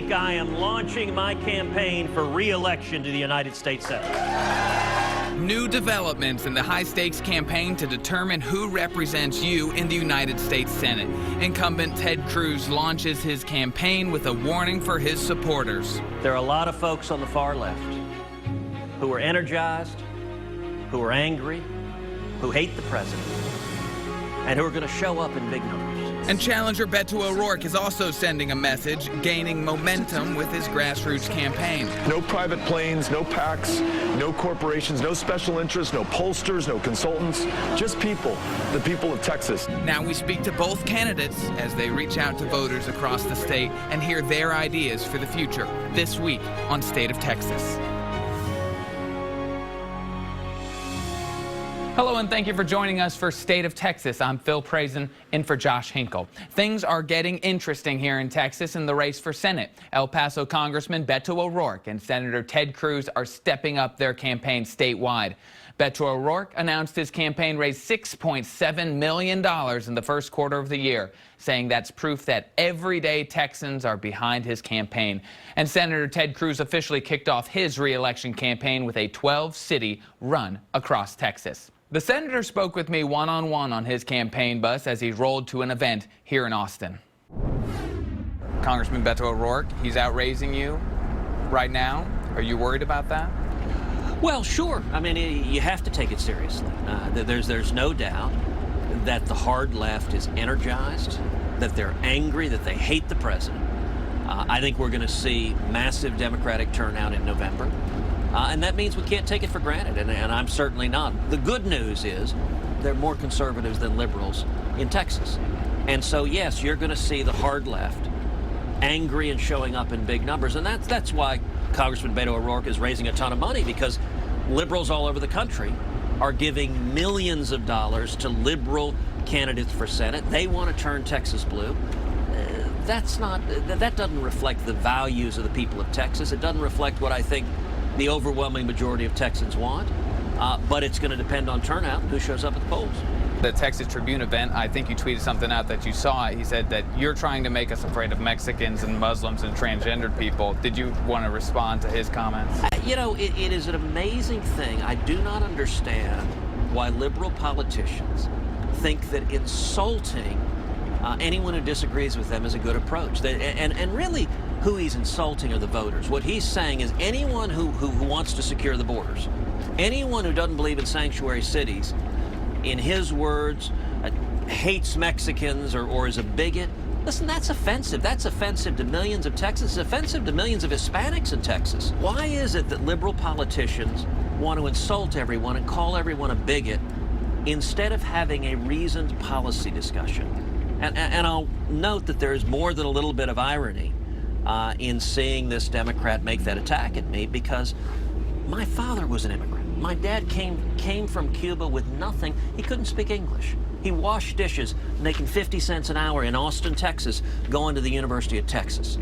week, I am launching my campaign for re-election to the United States Senate. New developments in the high-stakes campaign to determine who represents you in the United States Senate. Incumbent Ted Cruz launches his campaign with a warning for his supporters. There are a lot of folks on the far left who are energized, who are angry, who hate the president, and who are going to show up in big numbers. And challenger Beto O'Rourke is also sending a message, gaining momentum with his grassroots campaign. No private planes, no PACs, no corporations, no special interests, no pollsters, no consultants, just people, the people of Texas. Now we speak to both candidates as they reach out to voters across the state and hear their ideas for the future this week on State of Texas. Hello and thank you for joining us for State of Texas. I'm Phil Prazen in for Josh Hinkle. Things are getting interesting here in Texas in the race for Senate. El Paso Congressman Beto O'Rourke and Senator Ted Cruz are stepping up their campaign statewide. Beto O'Rourke announced his campaign raised $6.7 million in the first quarter of the year, saying that's proof that everyday Texans are behind his campaign. And Senator Ted Cruz officially kicked off his re-election campaign with a 12-city run across Texas. The senator spoke with me one-on-one on his campaign bus as he rolled to an event here in Austin. Congressman Beto O'Rourke, he's out raising you right now. Are you worried about that? Well, sure. I mean, you have to take it seriously. There's no doubt that the hard left is energized, that they're angry, that they hate the president. I think we're going to see massive Democratic turnout in November. And that means we can't take it for granted, and I'm certainly not. The good news is there are more conservatives than liberals in Texas. And so, yes, you're going to see the hard left angry and showing up in big numbers. And that's why Congressman Beto O'Rourke is raising a ton of money, because liberals all over the country are giving millions of dollars to liberal candidates for Senate. They want to turn Texas blue. That doesn't reflect the values of the people of Texas. It doesn't reflect what I think the overwhelming majority of Texans want, but it's going to depend on turnout and who shows up at the polls. The Texas Tribune event, I think you tweeted something out that you saw. He said that you're trying to make us afraid of Mexicans and Muslims and transgendered people. Did you want to respond to his comments? You know, it is an amazing thing. I do not understand why liberal politicians think that insulting anyone who disagrees with them is a good approach. And really, who he's insulting are the voters. What he's saying is anyone who wants to secure the borders, anyone who doesn't believe in sanctuary cities, in his words, hates Mexicans or is a bigot, listen, that's offensive. That's offensive to millions of Texans. It's offensive to millions of Hispanics in Texas. Why is it that liberal politicians want to insult everyone and call everyone a bigot instead of having a reasoned policy discussion? And I'll note that there is more than a little bit of irony in seeing this Democrat make that attack at me, because my father was an immigrant. My dad came from Cuba with nothing. He couldn't speak English. He washed dishes, making 50 cents an hour in Austin, Texas, going to the University of Texas.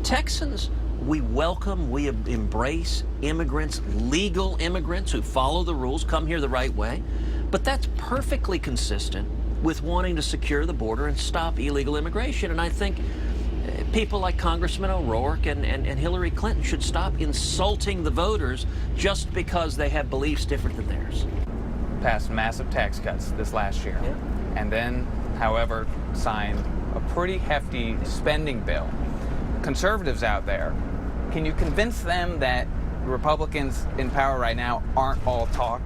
Texans, we welcome, we embrace immigrants, legal immigrants who follow the rules, come here the right way. But that's perfectly consistent with wanting to secure the border and stop illegal immigration. And I think people like Congressman O'Rourke and Hillary Clinton should stop insulting the voters just because they have beliefs different than theirs. Passed massive tax cuts this last year. Yeah. And then, however, signed a pretty hefty spending bill. Conservatives out there, can you convince them that Republicans in power right now aren't all talk?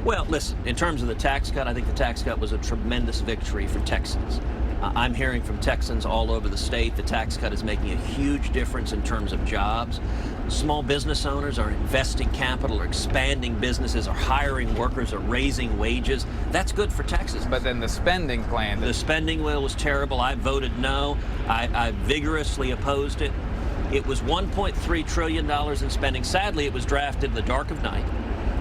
Well, listen, in terms of the tax cut, I think the tax cut was a tremendous victory for Texans. I'm hearing from Texans all over the state the tax cut is making a huge difference in terms of jobs. Small business owners are investing capital, are expanding businesses, are hiring workers, are raising wages. That's good for Texas. But then the spending plan. The spending bill was terrible. I voted no. I vigorously opposed it. It was $1.3 trillion in spending. Sadly, it was drafted in the dark of night.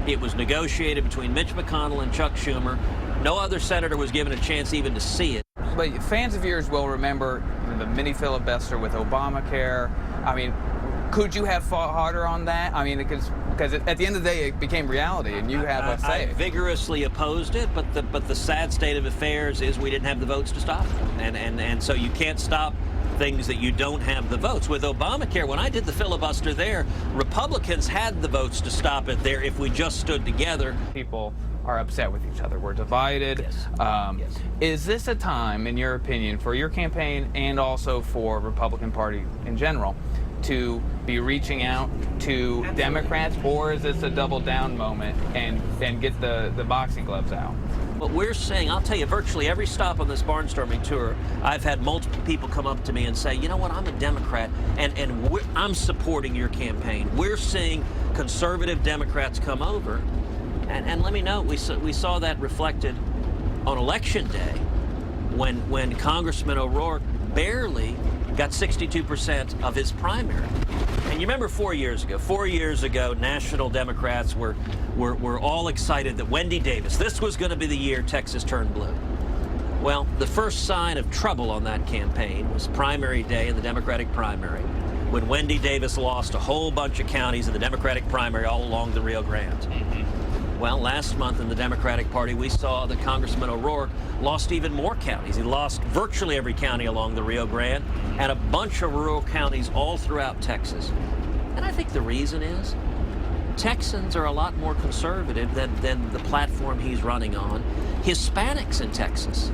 It was negotiated between Mitch McConnell and Chuck Schumer. No other senator was given a chance even to see it. But fans of yours will remember the mini filibuster with Obamacare. I mean, could you have fought harder on that? I mean, because at the end of the day, it became reality, and you have a say. I vigorously opposed it, but the sad state of affairs is we didn't have the votes to stop it. And so you can't stop things that you don't have the votes. With Obamacare, when I did the filibuster there, Republicans had the votes to stop it there if we just stood together. People are upset with each other. We're divided. Yes. Yes. Is this a time, in your opinion, for your campaign and also for Republican Party in general, to be reaching out to Democrats, or is this a double down moment and get the boxing gloves out? What we're saying, I'll tell you, virtually every stop on this barnstorming tour, I've had multiple people come up to me and say, you know what, I'm a Democrat, and I'm supporting your campaign. We're seeing conservative Democrats come over. And let me note, we saw that reflected on Election Day when Congressman O'Rourke barely got 62% of his primary. And you remember 4 years ago, national Democrats were all excited that Wendy Davis, this was going to be the year Texas turned blue. Well, the first sign of trouble on that campaign was primary day in the Democratic primary, when Wendy Davis lost a whole bunch of counties in the Democratic primary all along the Rio Grande. Well, last month in the Democratic Party, we saw that Congressman O'Rourke lost even more counties. He lost virtually every county along the Rio Grande and a bunch of rural counties all throughout Texas. And I think the reason is Texans are a lot more conservative than the platform he's running on. Hispanics in Texas.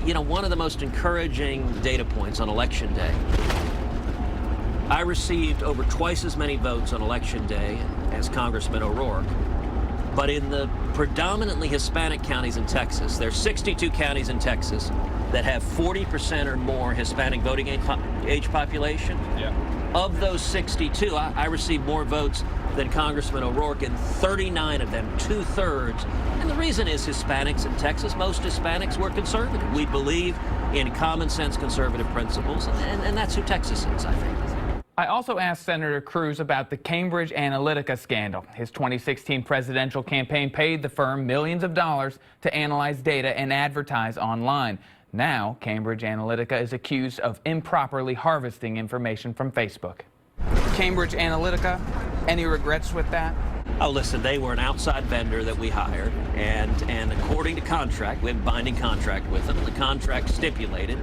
You know, one of the most encouraging data points on Election Day, I received over twice as many votes on Election Day as Congressman O'Rourke. But in the predominantly Hispanic counties in Texas, there are 62 counties in Texas that have 40% or more Hispanic voting age population. Yeah. Of those 62, I received more votes than Congressman O'Rourke in 39 of them, 2/3. And the reason is Hispanics in Texas, most Hispanics were conservative. We believe in common sense conservative principles, and that's who Texas is, I think. I also asked Senator Cruz about the Cambridge Analytica scandal. His 2016 presidential campaign paid the firm millions of dollars to analyze data and advertise online. Now, Cambridge Analytica is accused of improperly harvesting information from Facebook. Cambridge Analytica, any regrets with that? Oh, listen, they were an outside vendor that we hired, and according to contract, we have a binding contract with them, and the contract stipulated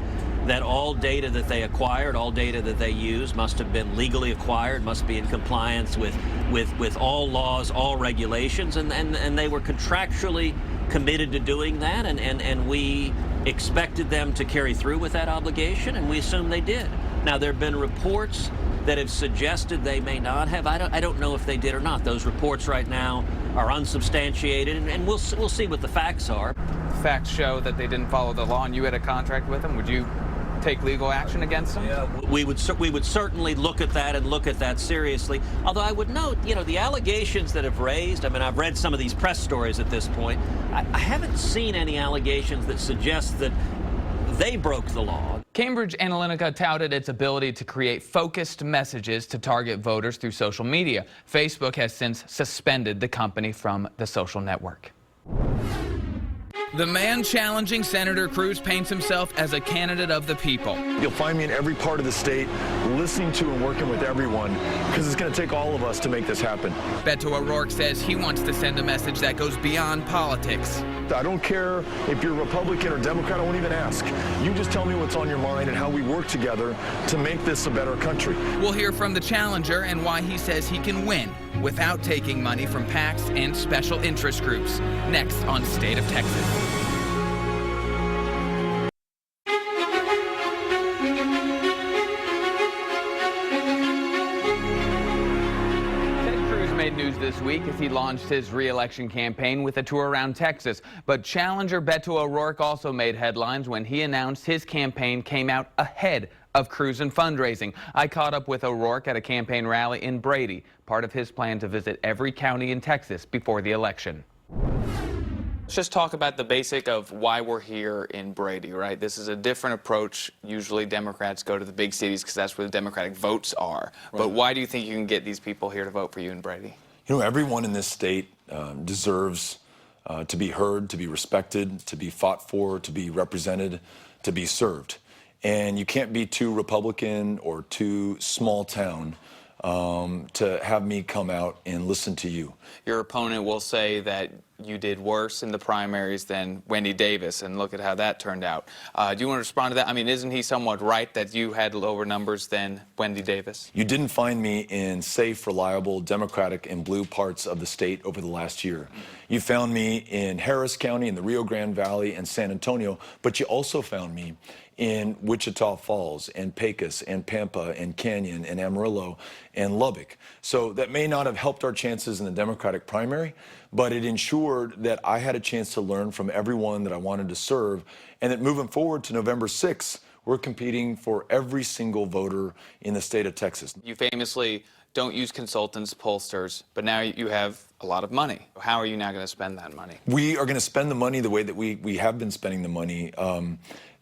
that all data that they acquired, all data that they used must have been legally acquired, must be in compliance with all laws, all regulations, and they were contractually committed to doing that, and we expected them to carry through with that obligation, and we assume they did. Now, there have been reports that have suggested they may not have. I don't know if they did or not. Those reports right now are unsubstantiated, and we'll see what the facts are. Facts show that they didn't follow the law, and you had a contract with them. Would you take legal action against them? Yeah, we would certainly look at that and look at that seriously. Although I would note, you know, the allegations that have raised, I mean, I've read some of these press stories at this point. I haven't seen any allegations that suggest that they broke the law. Cambridge Analytica touted its ability to create focused messages to target voters through social media. Facebook has since suspended the company from the social network. The man challenging Senator Cruz paints himself as a candidate of the people. You'll find me in every part of the state, listening to and working with everyone, because it's going to take all of us to make this happen. Beto O'Rourke says he wants to send a message that goes beyond politics. I don't care if you're Republican or Democrat, I won't even ask. You just tell me what's on your mind and how we work together to make this a better country. We'll hear from the challenger and why he says he can win without taking money from PACs and special interest groups. Next on State of Texas. News this week as he launched his re-election campaign with a tour around Texas. But challenger Beto O'Rourke also made headlines when he announced his campaign came out ahead of Cruz in fundraising. I caught up with O'Rourke at a campaign rally in Brady, part of his plan to visit every county in Texas before the election. Let's just talk about the basic of why we're here in Brady, right? This is a different approach. Usually Democrats go to the big cities because that's where the Democratic votes are. Right. But why do you think you can get these people here to vote for you in Brady? You know, everyone in this state deserves to be heard, to be respected, to be fought for, to be represented, to be served. And you can't be too Republican or too small town to have me come out and listen to you. Your opponent will say that you did worse in the primaries than Wendy Davis, and look at how that turned out. Do you want to respond to that? I mean, isn't he somewhat right that you had lower numbers than Wendy Davis? You didn't find me in safe, reliable, Democratic, and blue parts of the state over the last year. You found me in Harris County, in the Rio Grande Valley, and San Antonio, but you also found me in Wichita Falls, and Pecos, and Pampa, and Canyon, and Amarillo, and Lubbock. So that may not have helped our chances in the Democratic primary, but it ensured that I had a chance to learn from everyone that I wanted to serve, and that moving forward to November 6th, we're competing for every single voter in the state of Texas. You famously don't use consultants, pollsters, but now you have a lot of money. How are you now going to spend that money? We are going to spend the money the way that we have been spending the money,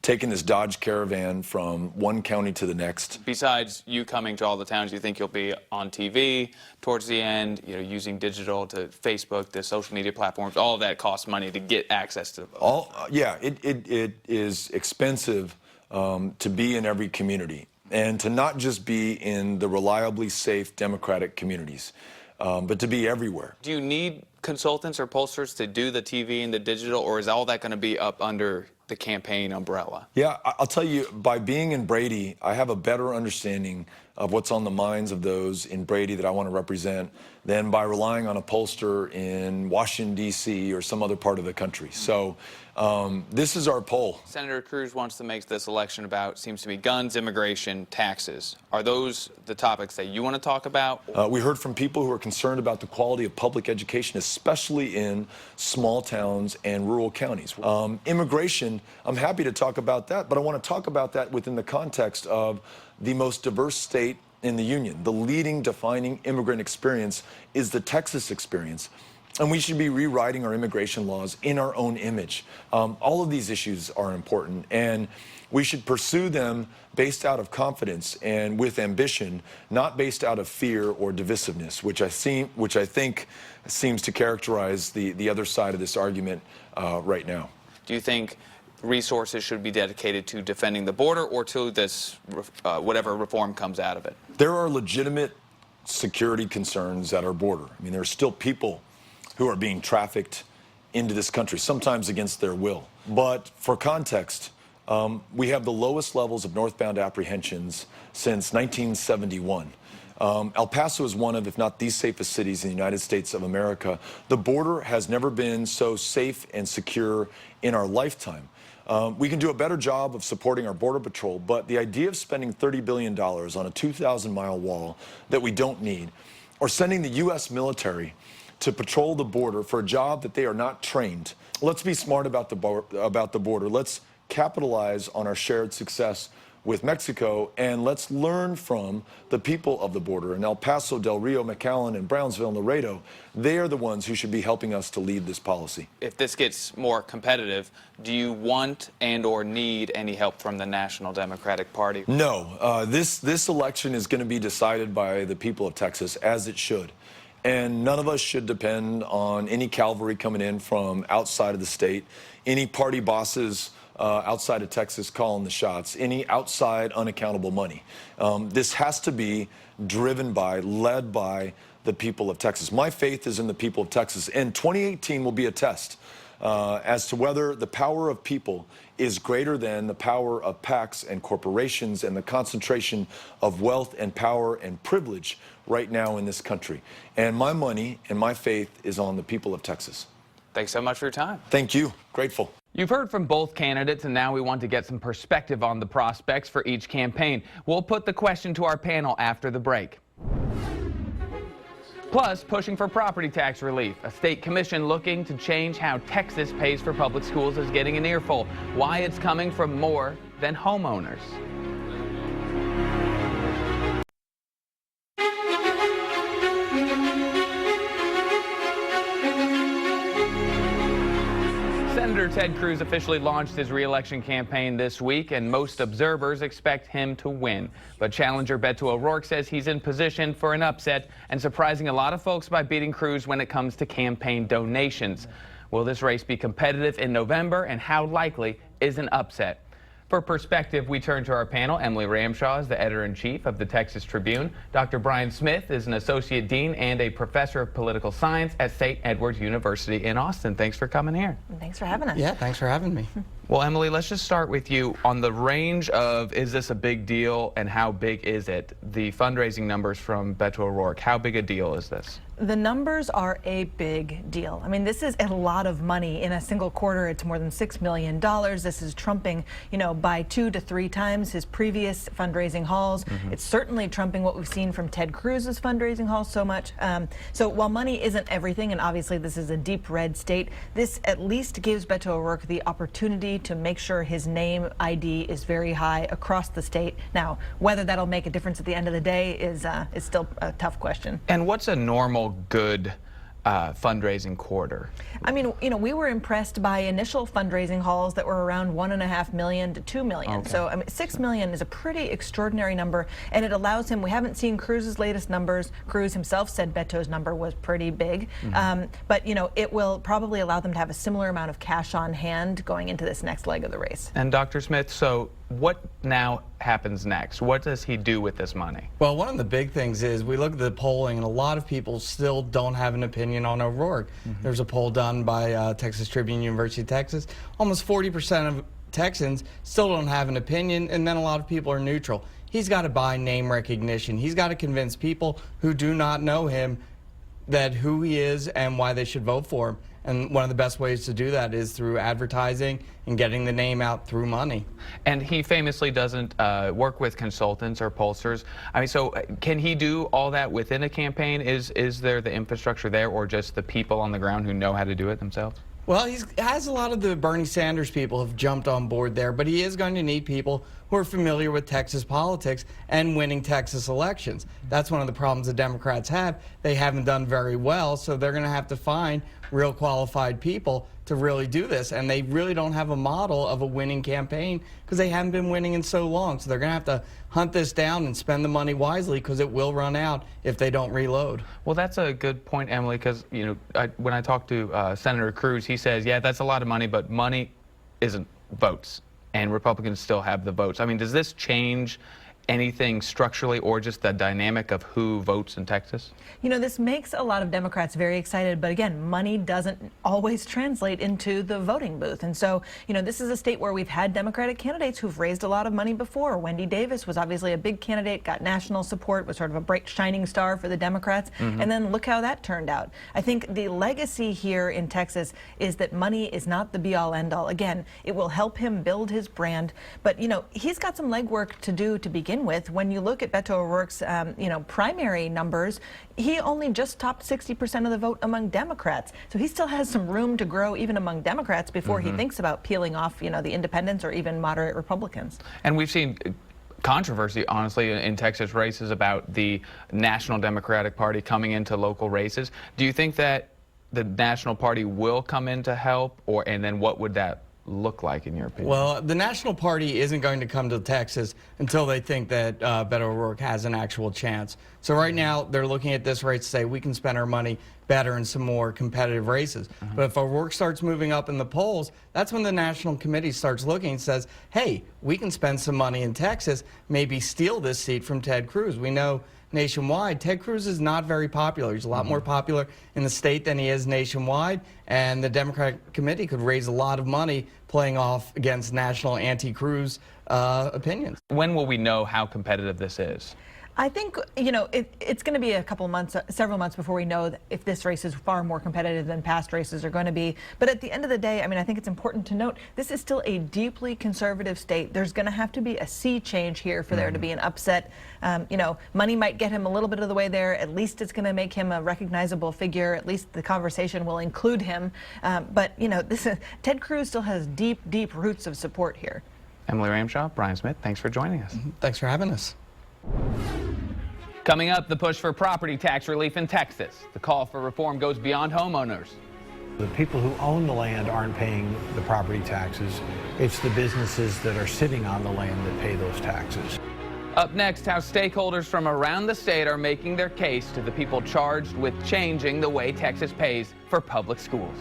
taking this Dodge Caravan from one county to the next. Besides you coming to all the towns, you think you'll be on TV towards the end, using digital to Facebook, the social media platforms, all of that costs money to get access to the vote. Yeah, it is expensive to be in every community, and to not just be in the reliably safe Democratic communities, but to be everywhere. Do you need consultants or pollsters to do the TV and the digital, or is all that going to be up under the campaign umbrella? Yeah, I'll tell you, by being in Brady, I have a better understanding of what's on the minds of those in Brady that I want to represent than by relying on a pollster in Washington, D.C. or some other part of the country. So this is our poll. Senator Cruz wants to make this election about, seems to be guns, immigration, taxes. Are those the topics that you want to talk about? We heard from people who are concerned about the quality of public education, especially in small towns and rural counties. Immigration, I'm happy to talk about that, but I want to talk about that within the context of the most diverse state in the union. The leading defining immigrant experience is the Texas experience. And we should be rewriting our immigration laws in our own image. All of these issues are important, and we should pursue them based out of confidence and with ambition, not based out of fear or divisiveness, which I think seems to characterize the other side of this argument right now. Do you think resources should be dedicated to defending the border, or to this, whatever reform comes out of it? There are legitimate security concerns at our border. I mean, there are still people who are being trafficked into this country, sometimes against their will. But for context, we have the lowest levels of northbound apprehensions since 1971. El Paso is one of, if not the safest cities in the United States of America. The border has never been so safe and secure in our lifetime. We can do a better job of supporting our Border Patrol, but the idea of spending $30 billion on a 2,000-mile wall that we don't need, or sending the U.S. military to patrol the border for a job that they are not trained. Let's be smart about the border. Let's capitalize on our shared success with Mexico, and let's learn from the people of the border. In El Paso, Del Rio, McAllen, and Brownsville, and Laredo, they are the ones who should be helping us to lead this policy. If this gets more competitive, do you want and/or need any help from the National Democratic Party? No. This election is going to be decided by the people of Texas, as it should. And none of us should depend on any cavalry coming in from outside of the state, any party bosses outside of Texas calling the shots, any outside unaccountable money. This has to be driven by, led by the people of Texas. My faith is in the people of Texas, and 2018 will be a test as to whether the power of people is greater than the power of PACs and corporations and the concentration of wealth and power and privilege right now in this country. And my money and my faith is on the people of Texas. Thanks so much for your time. Thank you. Grateful. You've heard from both candidates, and now we want to get some perspective on the prospects for each campaign. We'll put the question to our panel after the break. Plus, pushing for property tax relief. A state commission looking to change how Texas pays for public schools is getting an earful. Why it's coming from more than homeowners. Senator Ted Cruz officially launched his re-election campaign this week, and most observers expect him to win. But challenger Beto O'Rourke says he's in position for an upset and surprising a lot of folks by beating Cruz when it comes to campaign donations. Will this race be competitive in November, and how likely is an upset? For perspective, we turn to our panel. Emily Ramshaw is the editor-in-chief of the Texas Tribune. Dr. Brian Smith is an associate dean and a professor of political science at St. Edward's University in Austin. Thanks for coming here. Thanks for having us. Yeah, thanks for having me. Well, Emily, let's just start with you on the range of is this a big deal and how big is it? The fundraising numbers from Beto O'Rourke, how big a deal is this? The numbers are a big deal. I mean, this is a lot of money in a single quarter. It's more than $6 million. This is trumping, by 2 to 3 times his previous fundraising hauls. It's certainly trumping what we've seen from Ted Cruz's fundraising hauls so much. So while money isn't everything, and obviously this is a deep red state, this at least gives Beto O'Rourke the opportunity to make sure his name ID is very high across the state. Now, whether that'll make a difference at the end of the day is still a tough question. And what's a normal good fundraising quarter? I mean, we were impressed by initial fundraising hauls that were around $1.5 million to $2 million. Okay. So, I mean, $6 million is a pretty extraordinary number, and it allows him. We haven't seen Cruz's latest numbers. Cruz himself said Beto's number was pretty big, but it will probably allow them to have a similar amount of cash on hand going into this next leg of the race. And Dr. Smith, so what now happens next? What does he do with this money? Well, one of the big things is we look at the polling, and a lot of people still don't have an opinion on O'Rourke. There's a poll done by Texas Tribune, University of Texas. Almost 40% of Texans still don't have an opinion, and then a lot of people are neutral. He's got to buy name recognition. He's got to convince people who do not know him that who he is and why they should vote for him. And one of the best ways to do that is through advertising and getting the name out through money. And he famously doesn't work with consultants or pollsters. I mean, so can he do all that within a campaign? Is there the infrastructure there, or just the people on the ground who know how to do it themselves? Well, he has a lot of the Bernie Sanders people have jumped on board there, but he is going to need people who are familiar with Texas politics and winning Texas elections. That's one of the problems the Democrats have. They haven't done very well, so they're going to have to find real qualified people to really do this. And they really don't have a model of a winning campaign because they haven't been winning in so long. So they're going to have to hunt this down and spend the money wisely because it will run out if they don't reload. Well, that's a good point, Emily, because when I talked to Senator Cruz, he says, yeah, that's a lot of money, but money isn't votes, and Republicans still have the votes. I mean, does this change anything structurally or just the dynamic of who votes in Texas? This makes a lot of Democrats very excited, but again, money doesn't always translate into the voting booth. And so, this is a state where we've had Democratic candidates who've raised a lot of money before. Wendy Davis was obviously a big candidate, got national support, was sort of a bright shining star for the Democrats. And then look how that turned out. I think the legacy here in Texas is that money is not the be-all end-all. Again, it will help him build his brand, but he's got some legwork to do to begin with. When you look at Beto O'Rourke's, primary numbers, he only just topped 60% of the vote among Democrats. So he still has some room to grow even among Democrats before he thinks about peeling off, the independents or even moderate Republicans. And we've seen controversy, honestly, in Texas races about the National Democratic Party coming into local races. Do you think that the National Party will come in to help, and then what would that look like, in your opinion? Well, the National Party isn't going to come to Texas until they think that Beto O'Rourke has an actual chance. So right now, they're looking at this race to say we can spend our money better in some more competitive races. But if O'Rourke starts moving up in the polls, that's when the National Committee starts looking and says, hey, we can spend some money in Texas, maybe steal this seat from Ted Cruz. We know nationwide, Ted Cruz is not very popular. He's a lot more popular in the state than he is nationwide, and the Democratic Committee could raise a lot of money playing off against national anti-Cruz opinions. When will we know how competitive this is? I think, it's going to be a couple months, several months before we know if this race is far more competitive than past races are going to be. But at the end of the day, I think it's important to note this is still a deeply conservative state. There's going to have to be a sea change here for there to be an upset. Money might get him a little bit of the way there. At least it's going to make him a recognizable figure. At least the conversation will include him. But Ted Cruz still has deep, deep roots of support here. Emily Ramshaw, Brian Smith, thanks for joining us. Thanks for having us. Coming up, the push for property tax relief in Texas. The call for reform goes beyond homeowners. The people who own the land aren't paying the property taxes. It's the businesses that are sitting on the land that pay those taxes. Up next, how stakeholders from around the state are making their case to the people charged with changing the way Texas pays for public schools.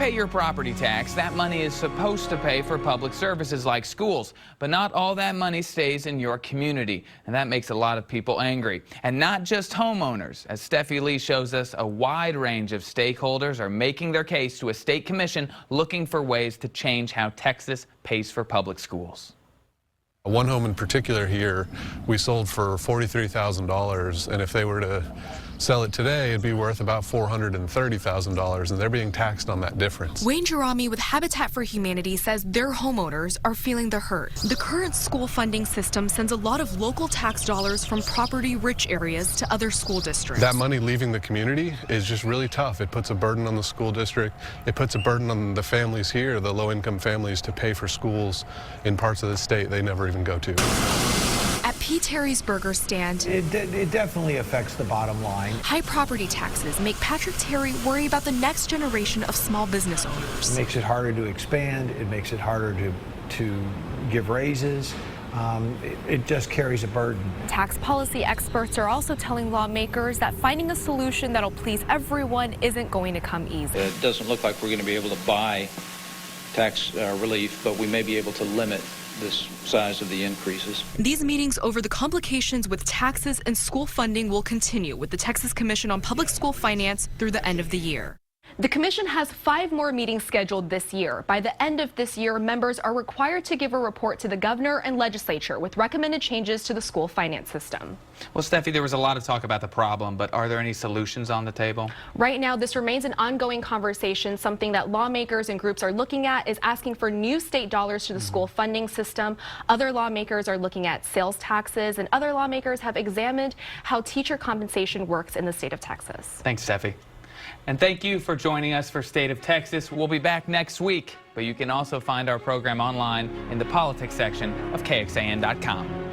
pay your property tax, that money is supposed to pay for public services like schools. But not all that money stays in your community, and that makes a lot of people angry. And not just homeowners. As Steffi Lee shows us, a wide range of stakeholders are making their case to a state commission looking for ways to change how Texas pays for public schools. One home in particular here, we sold for $43,000, and if they were to sell it today, it'd be worth about $430,000, and they're being taxed on that difference. Wayne Jerami with Habitat for Humanity says their homeowners are feeling the hurt. The current school funding system sends a lot of local tax dollars from property-rich areas to other school districts. That money leaving the community is just really tough. It puts a burden on the school district. It puts a burden on the families here, the low-income families, to pay for schools in parts of the state they never even go to. At P. Terry's Burger Stand, It definitely affects the bottom line. high property taxes make Patrick Terry worry about the next generation of small business It owners. makes it harder to expand. It makes it harder to give raises. It just carries a burden. Tax policy experts are also telling lawmakers that finding a solution that'll please everyone isn't going to come easy. It doesn't look like we're going to be able to buy tax relief, but we may be able to limit this size of the increases. These meetings over the complications with taxes and school funding will continue with the Texas Commission on Public School Finance through the end of the year. The commission has 5 more meetings scheduled this year. By the end of this year, members are required to give a report to the governor and legislature with recommended changes to the school finance system. Well, Steffi, there was a lot of talk about the problem, but are there any solutions on the table? Right now, this remains an ongoing conversation. Something that lawmakers and groups are looking at is asking for new state dollars to the school funding system. Other lawmakers are looking at sales taxes, and other lawmakers have examined how teacher compensation works in the state of Texas. Thanks, Steffi. And thank you for joining us for State of Texas. We'll be back next week, but you can also find our program online in the politics section of KXAN.com.